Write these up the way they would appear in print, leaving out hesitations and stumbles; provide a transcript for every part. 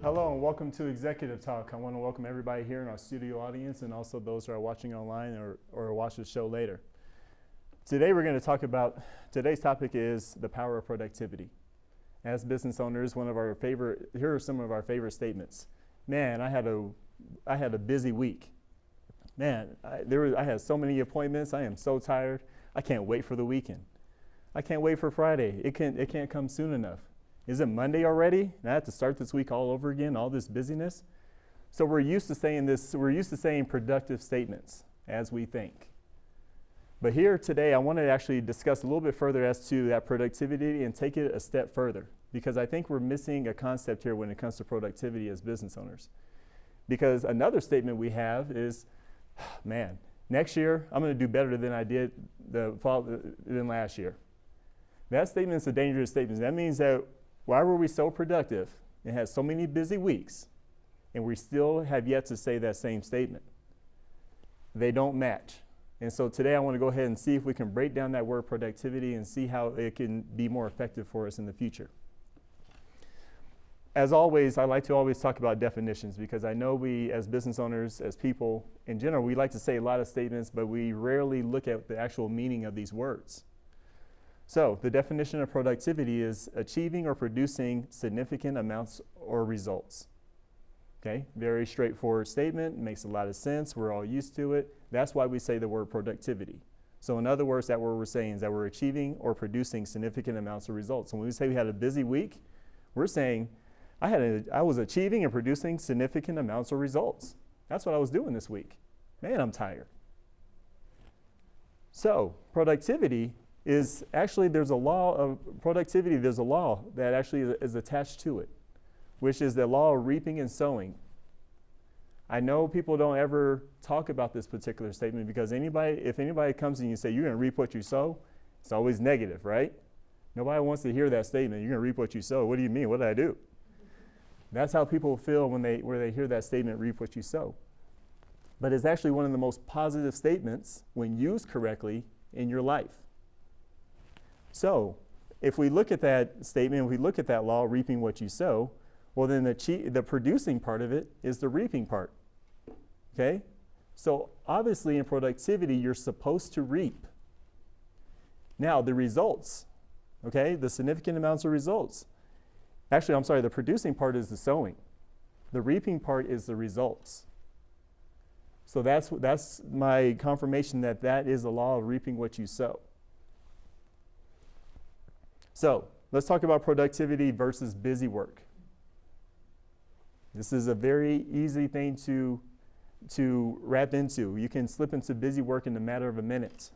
Hello and welcome to Executive Talk. I want to welcome everybody here in our studio audience and also those who are watching online or watch the show later. Today we're going to talk about, today's topic is the power of productivity. As business owners, here are some of our favorite statements. Man, I had a busy week. Man, I had so many appointments. I am so tired. I can't wait for the weekend. I can't wait for Friday. It can't come soon enough. Is it Monday already? And I have to start this week all over again, all this busyness? So we're used to saying productive statements as we think. But here today, I want to actually discuss a little bit further as to that productivity and take it a step further, because I think we're missing a concept here when it comes to productivity as business owners. Because another statement we have is, man, next year I'm going to do better than I did than last year. That statement is a dangerous statement. That means that why were we so productive and had so many busy weeks, and we still have yet to say that same statement? They don't match. And so today I want to go ahead and see if we can break down that word productivity and see how it can be more effective for us in the future. As always, I like to always talk about definitions, because I know we as business owners, as people in general, we like to say a lot of statements, but we rarely look at the actual meaning of these words. So the definition of productivity is achieving or producing significant amounts or results. Okay, very straightforward statement, makes a lot of sense, we're all used to it. That's why we say the word productivity. So in other words, that what we're saying is that we're achieving or producing significant amounts of results. And when we say we had a busy week, we're saying I was achieving and producing significant amounts of results. That's what I was doing this week. Man, I'm tired. So productivity is actually, there's a law of productivity, there's a law that actually is attached to it, which is the law of reaping and sowing. I know people don't ever talk about this particular statement, because if anybody comes and you say you're going to reap what you sow, it's always negative, right? Nobody wants to hear that statement. You're going to reap what you sow. What do you mean? What did I do? That's how people feel when they hear that statement, reap what you sow. But it's actually one of the most positive statements when used correctly in your life. So if we look at that statement, if we look at that law, reaping what you sow, well then the producing part of it is the reaping part. Okay? So obviously in productivity, you're supposed to reap. Now the results, okay, the significant amounts of results. Actually, I'm sorry, the producing part is the sowing. The reaping part is the results. So that's my confirmation that is the law of reaping what you sow. So let's talk about productivity versus busy work. This is a very easy thing to wrap into. You can slip into busy work in a matter of a minute.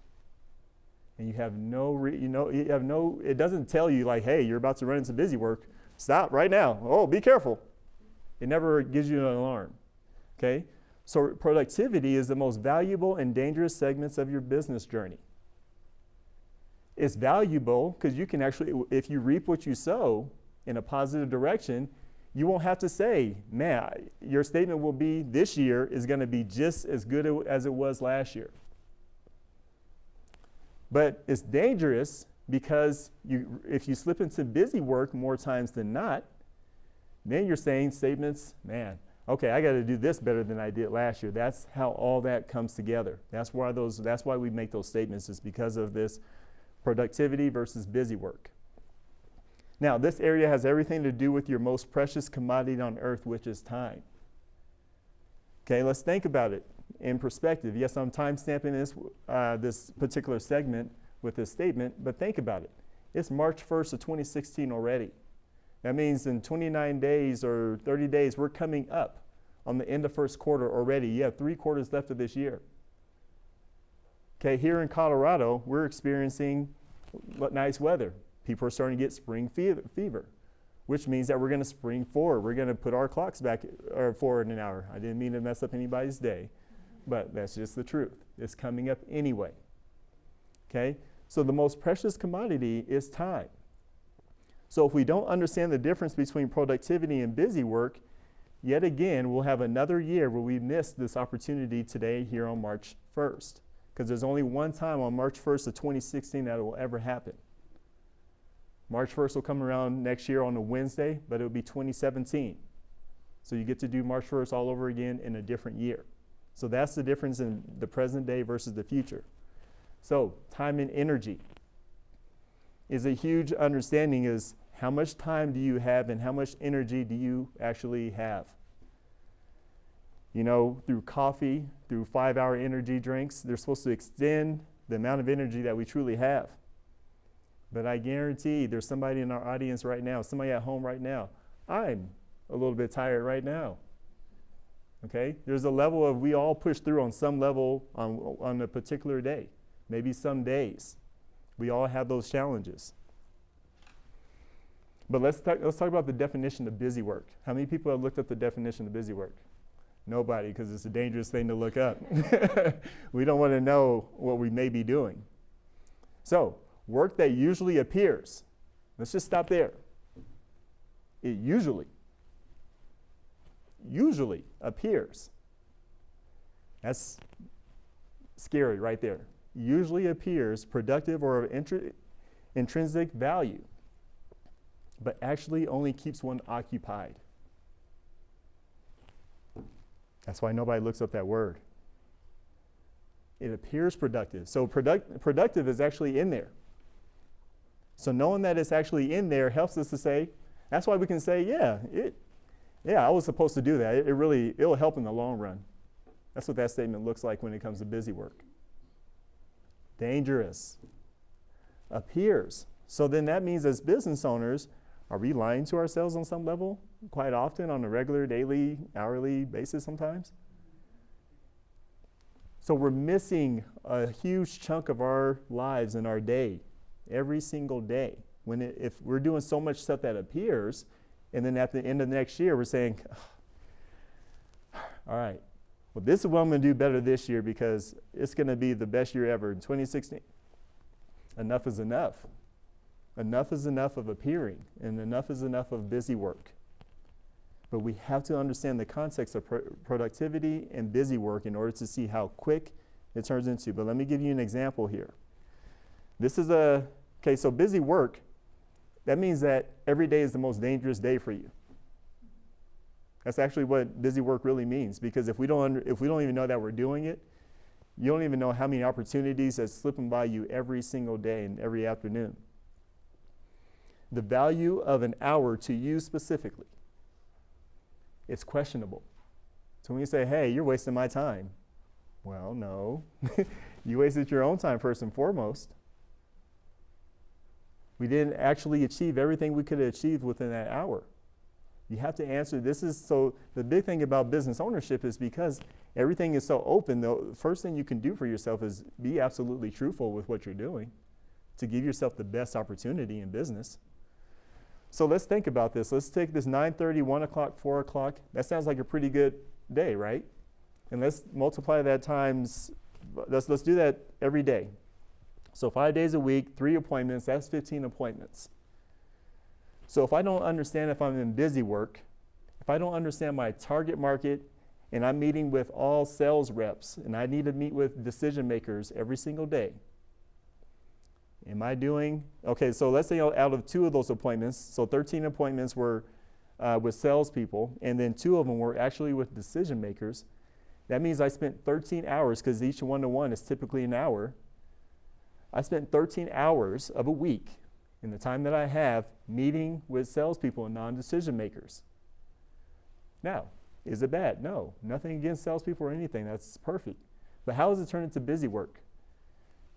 And you have it doesn't tell you like, hey, you're about to run into busy work. Stop right now. Oh, be careful. It never gives you an alarm. Okay? So productivity is the most valuable and dangerous segments of your business journey. It's valuable because you can actually, if you reap what you sow in a positive direction, you won't have to say, man, your statement will be this year is going to be just as good as it was last year. But it's dangerous because if you slip into busy work more times than not, then you're saying statements, man, okay, I got to do this better than I did last year. That's how all that comes together. That's why we make those statements, is because of this productivity versus busy work. Now, this area has everything to do with your most precious commodity on earth, which is time. Okay, let's think about it in perspective. Yes, I'm time stamping this particular segment with this statement, but think about it. It's March 1st of 2016 already. That means in 29 days or 30 days, we're coming up on the end of first quarter already. You have 3 quarters left of this year. Okay, here in Colorado, we're experiencing nice weather. People are starting to get spring fever, which means that we're going to spring forward. We're going to put our clocks back forward an hour. I didn't mean to mess up anybody's day, but that's just the truth. It's coming up anyway. Okay, so the most precious commodity is time. So if we don't understand the difference between productivity and busy work, yet again, we'll have another year where we missed this opportunity today here on March 1st. Because there's only one time on March 1st of 2016 that it will ever happen. March 1st will come around next year on a Wednesday, but it'll be 2017. So you get to do March 1st all over again in a different year. So that's the difference in the present day versus the future. So time and energy is a huge understanding is how much time do you have and how much energy do you actually have? You know, through coffee, through 5-hour energy drinks, they're supposed to extend the amount of energy that we truly have. But I guarantee there's somebody in our audience right now, somebody at home right now. I'm a little bit tired right now. Okay? There's a level of we all push through on some level on a particular day, maybe some days. We all have those challenges. But let's talk about the definition of busy work. How many people have looked up the definition of busy work? Nobody, because it's a dangerous thing to look up. We don't want to know what we may be doing. So, work that usually appears. Let's just stop there. It usually appears. That's scary right there. Usually appears productive or of intrinsic value, but actually only keeps one occupied. That's why nobody looks up that word. It appears productive. So productive is actually in there. So knowing that it's actually in there helps us to say, that's why we can say, I was supposed to do that. It'll help in the long run. That's what that statement looks like when it comes to busy work. Dangerous. Appears. So then that means as business owners, are we lying to ourselves on some level? Quite often on a regular, daily, hourly basis sometimes? So we're missing a huge chunk of our lives in our day, every single day. If we're doing so much stuff that appears, and then at the end of the next year, we're saying, all right, well, this is what I'm going to do better this year because it's going to be the best year ever in 2016. Enough is enough. Enough is enough of appearing, and enough is enough of busy work. But we have to understand the context of productivity and busy work in order to see how quick it turns into. But let me give you an example here. So busy work, that means that every day is the most dangerous day for you. That's actually what busy work really means, because if we don't even know that we're doing it, you don't even know how many opportunities are slipping by you every single day and every afternoon. The value of an hour to you specifically, it's questionable. So when you say, hey, you're wasting my time. Well, no. You wasted your own time first and foremost. We didn't actually achieve everything we could have achieved within that hour. You have to answer, so the big thing about business ownership is because everything is so open, the first thing you can do for yourself is be absolutely truthful with what you're doing to give yourself the best opportunity in business. So let's think about this. Let's take this 9:30, 1 o'clock, 4 o'clock. That sounds like a pretty good day, right? And let's multiply that times, let's do that every day. So 5 days a week, 3 appointments, that's 15 appointments. So if I don't understand if I'm in busy work, if I don't understand my target market, and I'm meeting with all sales reps, and I need to meet with decision makers every single day, so let's say out of 2 of those appointments, so 13 appointments were with salespeople, and then 2 of them were actually with decision makers. That means I spent 13 hours, because each one-to-one is typically an hour. I spent 13 hours of a week in the time that I have meeting with salespeople and non-decision makers. Now, is it bad? No, nothing against salespeople or anything. That's perfect. But how does it turn into busy work?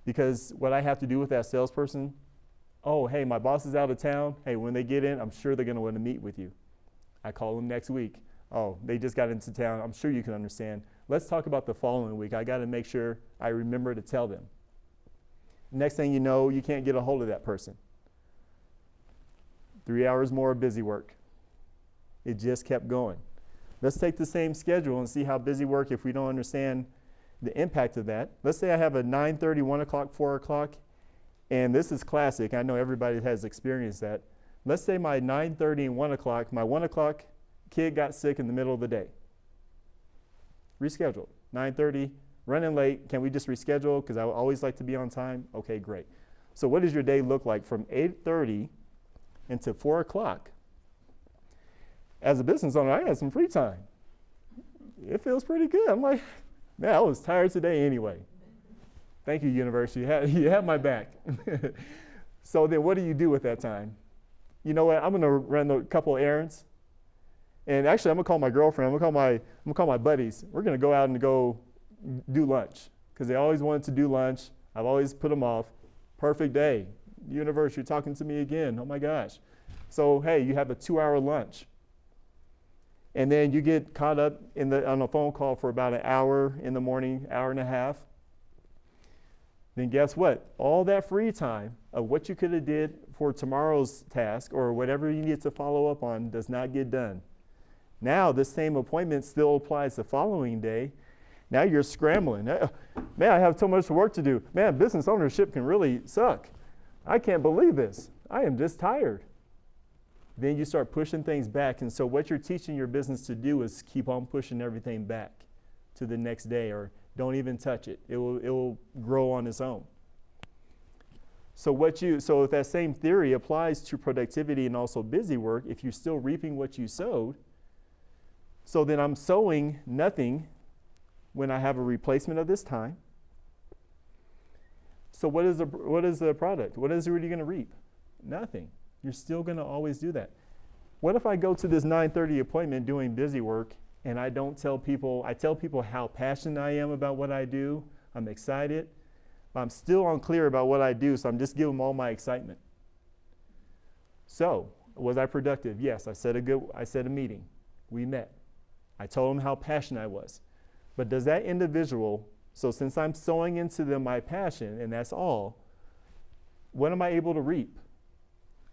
Because what I have to do with that salesperson, oh, hey, my boss is out of town. Hey, when they get in, I'm sure they're going to want to meet with you. I call them next week. Oh, they just got into town. I'm sure you can understand. Let's talk about the following week. I got to make sure I remember to tell them. Next thing you know, you can't get a hold of that person. 3 hours more of busy work. It just kept going. Let's take the same schedule and see how busy work, if we don't understand the impact of that. Let's say I have a 9:30, 1 o'clock, 4 o'clock, and this is classic. I know everybody has experienced that. Let's say my 9:30 and 1 o'clock, my 1 o'clock kid got sick in the middle of the day. Reschedule. 9:30, running late. Can we just reschedule? Because I always like to be on time. Okay, great. So what does your day look like from 8:30 until 4 o'clock? as a business owner, I had some free time. It feels pretty good. I'm like, man, I was tired today anyway. Thank you, university. You have my back. So then what do you do with that time? You know what? I'm going to run a couple errands. And actually, I'm going to call my girlfriend. I'm going to call my buddies. We're going to go out and go do lunch because they always wanted to do lunch. I've always put them off. Perfect day. Universe, you're talking to me again. Oh, my gosh. So, hey, you have a 2-hour lunch. And then you get caught up on a phone call for about an hour in the morning, hour and a half. Then guess what? All that free time of what you could have did for tomorrow's task or whatever you need to follow up on does not get done. Now this same appointment still applies the following day. Now you're scrambling. Man, I have so much work to do. Man, business ownership can really suck. I can't believe this. I am just tired. Then you start pushing things back. And so what you're teaching your business to do is keep on pushing everything back to the next day, or don't even touch it. It will grow on its own. So if that same theory applies to productivity and also busy work, if you're still reaping what you sowed, so then I'm sowing nothing when I have a replacement of this time. So what is the product? What is it really going to reap? Nothing. You're still going to always do that. What if I go to this 9:30 appointment doing busy work and I tell people how passionate I am about what I do, I'm excited, but I'm still unclear about what I do, so I'm just giving them all my excitement. So, was I productive? Yes, I set a meeting. We met. I told them how passionate I was. But does that individual, so since I'm sowing into them my passion, and that's all, what am I able to reap?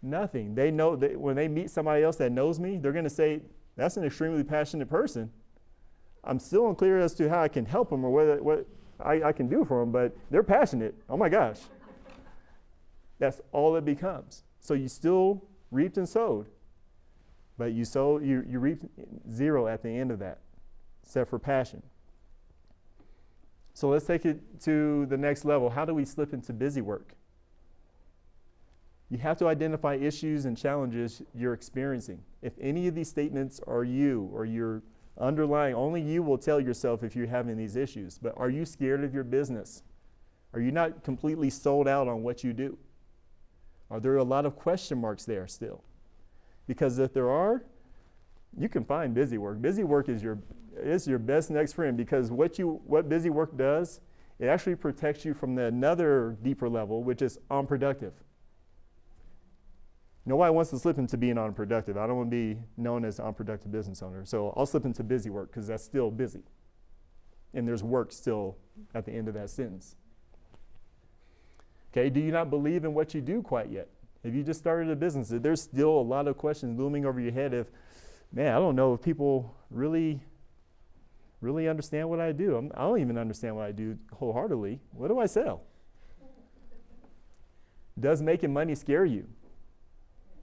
Nothing. They know that when they meet somebody else that knows me, they're going to say, that's an extremely passionate person. I'm still unclear as to how I can help them or what I can do for them, but they're passionate. Oh my gosh. That's all it becomes. So you still reaped and sowed, but you reaped zero at the end of that, except for passion. So let's take it to the next level. How do we slip into busy work? You have to identify issues and challenges you're experiencing. If any of these statements are you or you're underlying, only you will tell yourself if you're having these issues. But are you scared of your business? Are you not completely sold out on what you do? Are there a lot of question marks there still? Because if there are, you can find busy work. Busy work is your best next friend, because what busy work does, it actually protects you from another deeper level, which is unproductive. Nobody wants to slip into being unproductive. I don't want to be known as an unproductive business owner. So I'll slip into busy work because that's still busy. And there's work still at the end of that sentence. Okay, do you not believe in what you do quite yet? Have you just started a business? There's still a lot of questions looming over your head of, man, I don't know if people really understand what I do. I don't even understand what I do wholeheartedly. What do I sell? Does making money scare you?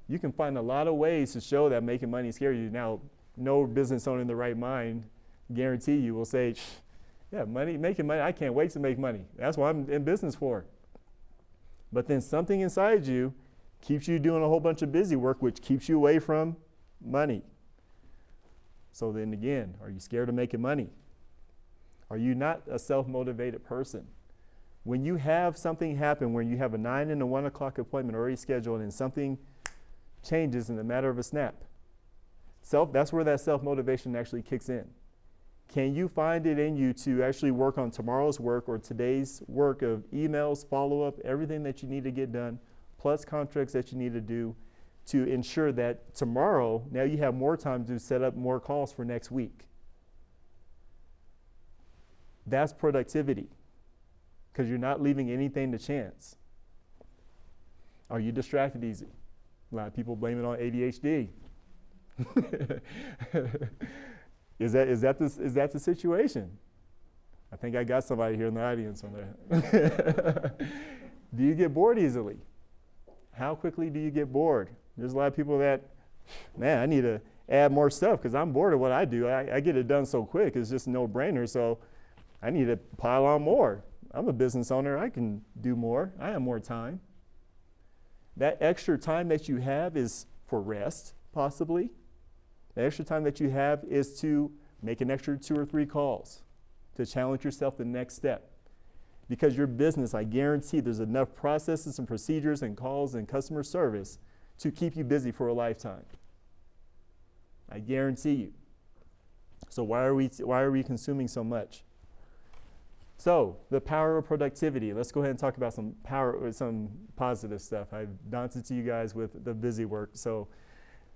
You can find a lot of ways to show that making money scares you. Now, no business owner in the right mind, guarantee you, will say, yeah, making money, I can't wait to make money. That's what I'm in business for. But then something inside you keeps you doing a whole bunch of busy work, which keeps you away from money. So then again, are you scared of making money? Are you not a self-motivated person? When you have something happen, when you have a 9 and a 1 o'clock appointment already scheduled and something changes in the matter of a snap. That's where that self-motivation actually kicks in. Can you find it in you to actually work on tomorrow's work or today's work of emails, follow-up, everything that you need to get done, plus contracts that you need to do to ensure that tomorrow, now you have more time to set up more calls for next week? That's productivity, because you're not leaving anything to chance. Are you distracted easy? A lot of people blame it on ADHD. Is that the situation? I think I got somebody here in the audience on that. Do you get bored easily? How quickly do you get bored? There's a lot of people that, man, I need to add more stuff because I'm bored of what I do. I get it done so quick. It's just a no-brainer. So I need to pile on more. I'm a business owner. I can do more. I have more time. That extra time that you have is for rest, possibly. The extra time that you have is to make an extra 2 or 3 calls to challenge yourself the next step. Because your business, I guarantee there's enough processes and procedures and calls and customer service to keep you busy for a lifetime. I guarantee you. So why are we consuming so much? So the power of productivity. Let's go ahead and talk about some positive stuff. I've danced to you guys with the busy work. So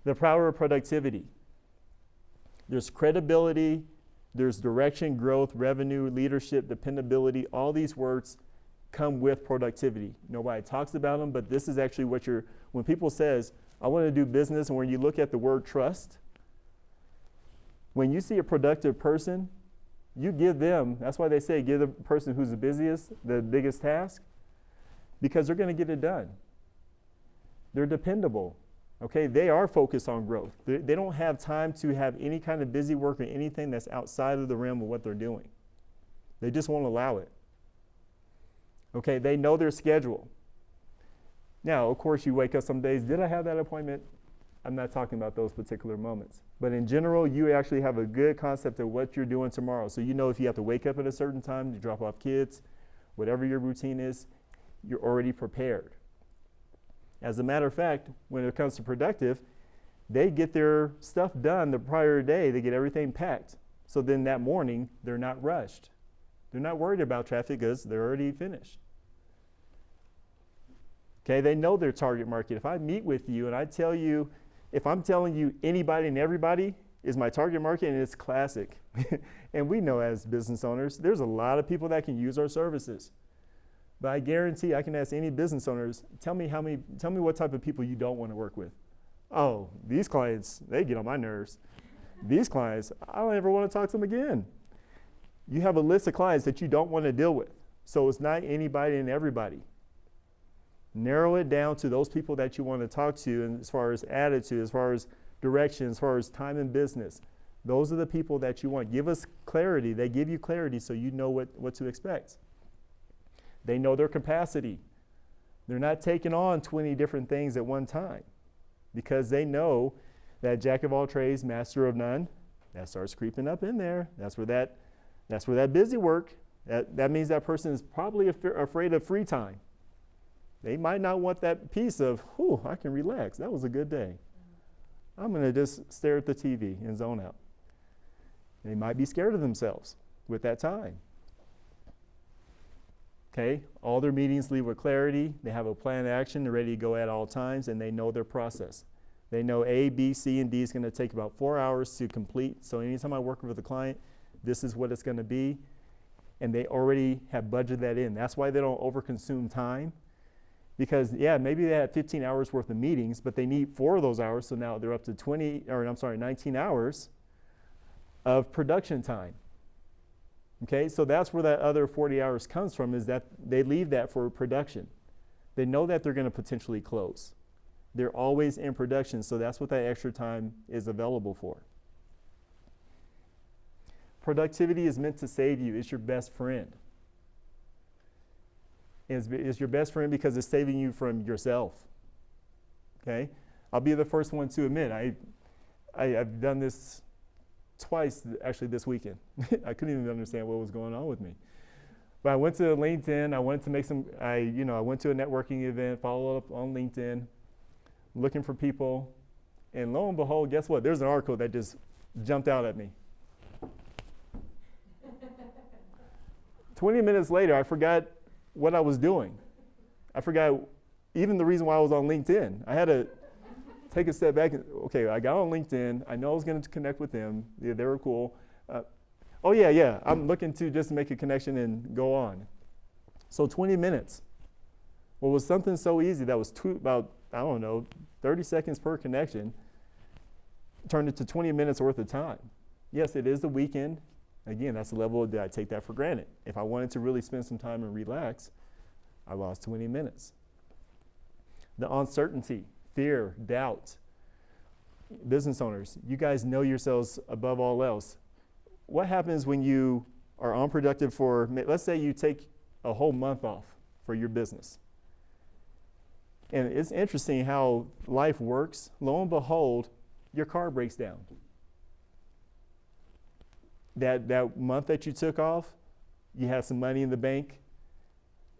the power of productivity. There's credibility, there's direction, growth, revenue, leadership, dependability. All these words come with productivity. Nobody talks about them, but this is actually when people says, I want to do business, and when you look at the word trust, when you see a productive person, you give them, that's why they say give the person who's the busiest the biggest task, because they're going to get it done. They're dependable. Okay, they are focused on growth. They don't have time to have any kind of busy work or anything that's outside of the realm of what they're doing. They just won't allow it. Okay, they know their schedule. Now, of course, you wake up some days, did I have that appointment? I'm not talking about those particular moments. But in general, you actually have a good concept of what you're doing tomorrow. So you know if you have to wake up at a certain time to drop off kids, whatever your routine is, you're already prepared. As a matter of fact, when it comes to productive, they get their stuff done the prior day. They get everything packed. So then that morning, they're not rushed. They're not worried about traffic because they're already finished. Okay, they know their target market. If I meet with you and I tell you, if I'm telling you anybody and everybody is my target market, and it's classic, and we know as business owners, there's a lot of people that can use our services. But I guarantee I can ask any business owners, tell me what type of people you don't want to work with. Oh, these clients, they get on my nerves. These clients, I don't ever want to talk to them again. You have a list of clients that you don't want to deal with. So it's not anybody and everybody. Narrow it down to those people that you want to talk to, and as far as attitude, as far as direction, as far as time in business. Those are the people that you want. Give us clarity. They give you clarity so you know what to expect. They know their capacity. They're not taking on 20 different things at one time because they know that jack of all trades, master of none, that starts creeping up in there. That's where that busy work, that means that person is probably afraid of free time. They might not want that piece of, I can relax. That was a good day. I'm going to just stare at the TV and zone out. They might be scared of themselves with that time. Okay, all their meetings leave with clarity. They have a plan of action. They're ready to go at all times, and they know their process. They know A, B, C, and D is going to take about 4 hours to complete. So anytime I work with a client, this is what it's going to be. And they already have budgeted that in. That's why they don't overconsume time. Because, maybe they had 15 hours worth of meetings, but they need 4 of those hours. So now they're up to 19 hours of production time. Okay, so that's where that other 40 hours comes from, is that they leave that for production. They know that they're going to potentially close. They're always in production, so that's what that extra time is available for. Productivity is meant to save you. It's your best friend. It's your best friend because it's saving you from yourself. Okay, I'll be the first one to admit I've done this twice actually this weekend. I couldn't even understand what was going on with me. But I went to LinkedIn. I wanted to make I went to a networking event, followed up on LinkedIn, looking for people. And lo and behold, guess what? There's an article that just jumped out at me. 20 minutes later, I forgot what I was doing. I forgot even the reason why I was on LinkedIn. I had to take a step back. Okay, I got on LinkedIn. I know I was going to connect with them. Yeah, they were cool. I'm looking to just make a connection and go on. So 20 minutes. What was something so easy that was about 30 seconds per connection, turned into 20 minutes worth of time. Yes, it is the weekend. Again, that's the level that I take that for granted. If I wanted to really spend some time and relax, I lost 20 minutes. The uncertainty, fear, doubt. Business owners, you guys know yourselves above all else. What happens when you are unproductive for, let's say you take a whole month off for your business. And it's interesting how life works. Lo and behold, your car breaks down. that month that you took off, you had some money in the bank.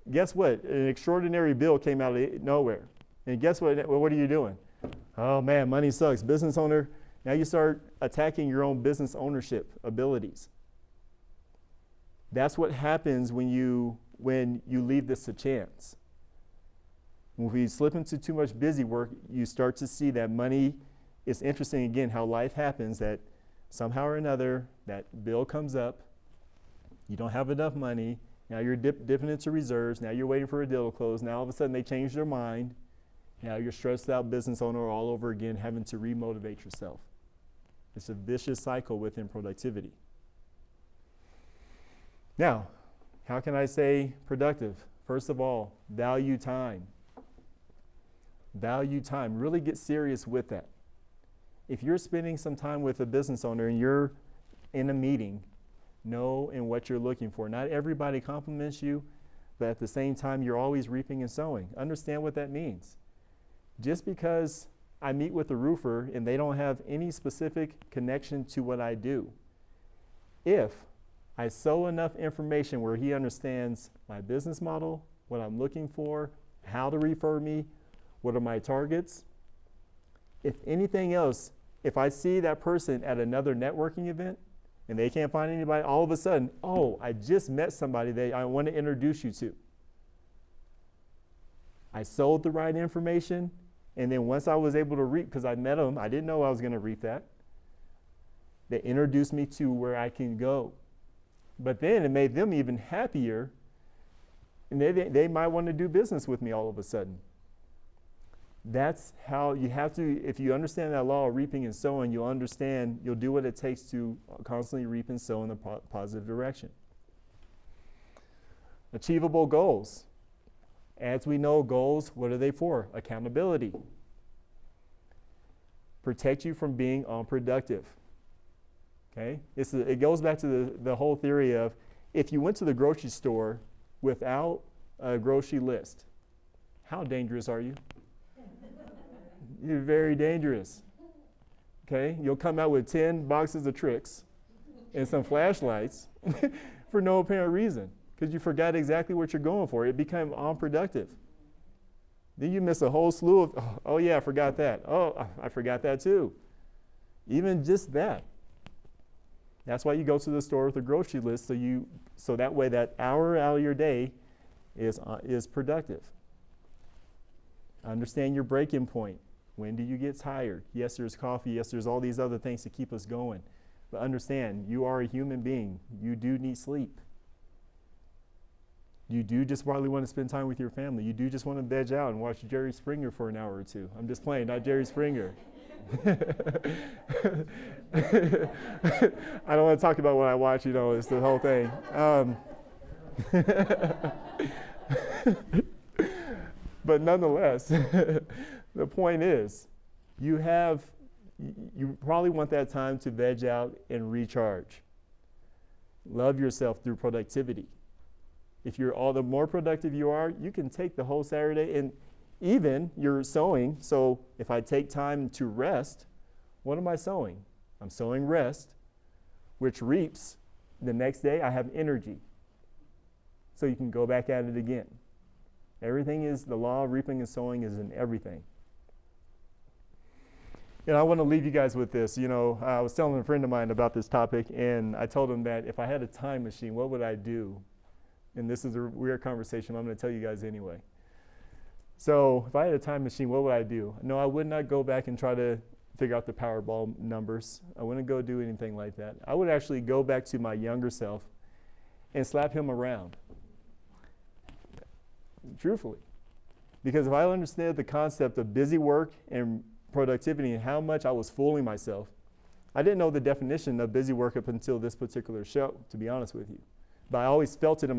Guess what? An extraordinary bill came out of nowhere. And guess what? What are you doing? Oh man, money sucks. Business owner. Now you start attacking your own business ownership abilities. That's what happens when you leave this to chance. When we slip into too much busy work, you start to see that money. It's interesting again how life happens, that somehow or another that bill comes up. You don't have enough money. Now you're dipping into reserves. Now you're waiting for a deal to close. Now all of a sudden they change their mind. Now you're stressed out business owner all over again, having to remotivate yourself. It's a vicious cycle within productivity. Now, how can I say productive? First of all, value time. Value time. Really get serious with that. If you're spending some time with a business owner and you're in a meeting, know in what you're looking for. Not everybody compliments you, but at the same time, you're always reaping and sowing. Understand what that means. Just because I meet with a roofer and they don't have any specific connection to what I do, if I sow enough information where he understands my business model, what I'm looking for, how to refer me, what are my targets, if anything else, if I see that person at another networking event and they can't find anybody, all of a sudden, oh, I just met somebody that I want to introduce you to. I sold the right information, and then once I was able to reap, because I met them, I didn't know I was going to reap that. They introduced me to where I can go. But then it made them even happier, and they might want to do business with me all of a sudden. That's how you have to, if you understand that law of reaping and sowing, you'll understand, you'll do what it takes to constantly reap and sow in the positive direction. Achievable goals. As we know, goals, what are they for? Accountability. Protect you from being unproductive. Okay? It goes back to the whole theory of, if you went to the grocery store without a grocery list, how dangerous are you? You're very dangerous. Okay? You'll come out with 10 boxes of tricks and some flashlights for no apparent reason, because you forgot exactly what you're going for. It became unproductive. Then you miss a whole slew of, oh yeah, I forgot that. Oh, I forgot that too. Even just that. That's why you go to the store with a grocery list, so that way that hour out of your day is productive. Understand your break-in point. When do you get tired? Yes, there's coffee. Yes, there's all these other things to keep us going. But understand, you are a human being. You do need sleep. You do just probably want to spend time with your family. You do just want to veg out and watch Jerry Springer for an hour or two. I'm just playing, not Jerry Springer. I don't want to talk about what I watch, it's the whole thing. But nonetheless, the point is, you probably want that time to veg out and recharge. Love yourself through productivity. If the more productive you are, you can take the whole Saturday, and even you're sowing. So if I take time to rest, what am I sowing? I'm sowing rest, which reaps the next day. I have energy. So you can go back at it again. The law of reaping and sowing is in everything. I want to leave you guys with this. I was telling a friend of mine about this topic, and I told him that if I had a time machine, what would I do? And this is a weird conversation, but I'm going to tell you guys anyway. So if I had a time machine, what would I do? No, I would not go back and try to figure out the Powerball numbers. I wouldn't go do anything like that. I would actually go back to my younger self and slap him around. Truthfully. Because if I understood the concept of busy work and productivity and how much I was fooling myself, I didn't know the definition of busy work up until this particular show, to be honest with you. But I always felt it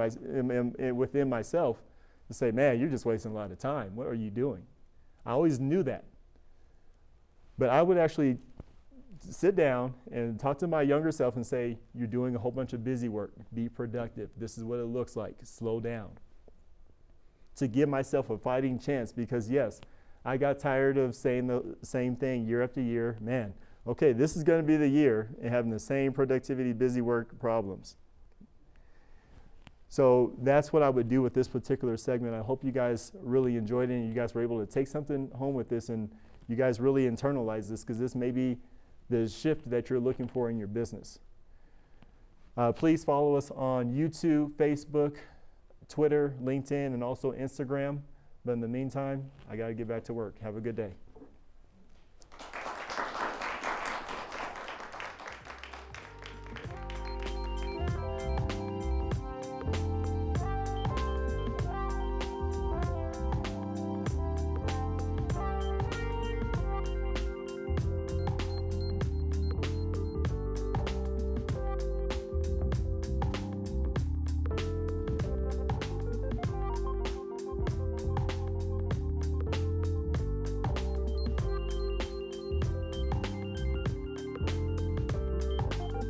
within myself to say, man, you're just wasting a lot of time. What are you doing? I always knew that. But I would actually sit down and talk to my younger self and say, you're doing a whole bunch of busy work. Be productive. This is what it looks like. Slow down. To give myself a fighting chance, because yes, I got tired of saying the same thing year after year. Man, okay, this is going to be the year and having the same productivity, busy work problems. So that's what I would do with this particular segment. I hope you guys really enjoyed it and you guys were able to take something home with this and you guys really internalize this, because this may be the shift that you're looking for in your business. Please follow us on YouTube, Facebook, Twitter, LinkedIn, and also Instagram. But in the meantime, I got to get back to work. Have a good day.